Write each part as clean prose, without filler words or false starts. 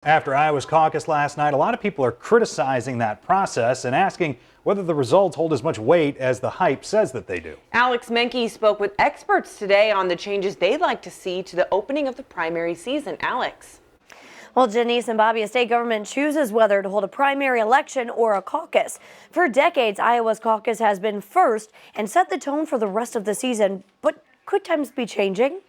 After Iowa's caucus last night, a lot of people are criticizing that process and asking whether the results hold as much weight as the hype says that they do. Alex Menke spoke with experts today on the changes they'd like to see to the opening of the primary season. Alex. Well, Janice and Bobby, a state government chooses whether to hold a primary election or a caucus. For decades, Iowa's caucus has been first and set the tone for the rest of the season. But could times be changing?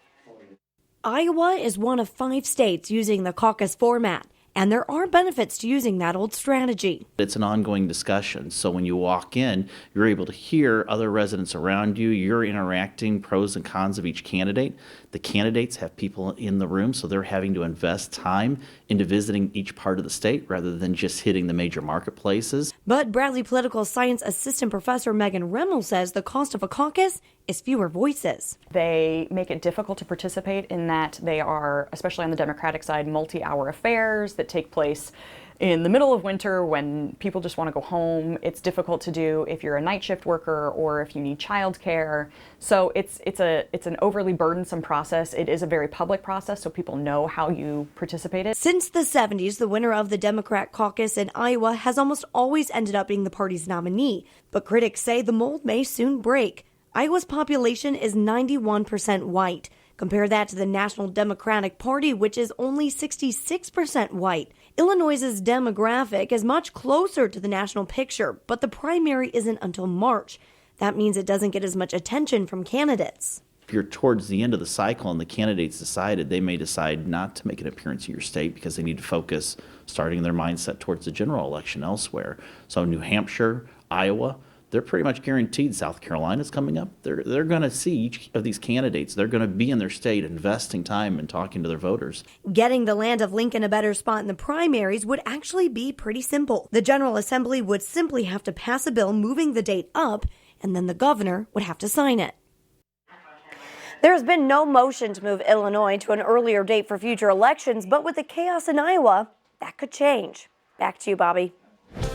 Iowa is one of 5 states using the caucus format, and there are benefits to using that old strategy. It's an ongoing discussion, so when you walk in, you're able to hear other residents around you. You're interacting pros and cons of each candidate. The candidates have people in the room, so they're having to invest time into visiting each part of the state rather than just hitting the major marketplaces. But Bradley Political Science Assistant Professor Megan Remmel says the cost of a caucus is fewer voices. They make it difficult to participate in that they are, especially on the Democratic side, multi-hour affairs that take place in the middle of winter when people just want to go home. It's difficult to do if you're a night shift worker or if you need childcare. So it's an overly burdensome process. It is a very public process, so people know how you participated. Since the 70s, the winner of the Democrat caucus in Iowa has almost always ended up being the party's nominee. But critics say the mold may soon break. Iowa's population is 91% white. Compare that to the National Democratic Party, which is only 66% white. Illinois's demographic is much closer to the national picture, but the primary isn't until March. That means it doesn't get as much attention from candidates. If you're towards the end of the cycle and the candidates decided, they may decide not to make an appearance in your state because they need to focus, starting their mindset towards the general election elsewhere. So New Hampshire, Iowa, they're pretty much guaranteed. South Carolina's coming up. They're going to see each of these candidates. They're going to be in their state investing time and talking to their voters. Getting the land of Lincoln a better spot in the primaries would actually be pretty simple. The General Assembly would simply have to pass a bill moving the date up, and then the governor would have to sign it. There has been no motion to move Illinois to an earlier date for future elections, but with the chaos in Iowa, that could change. Back to you, Bobby.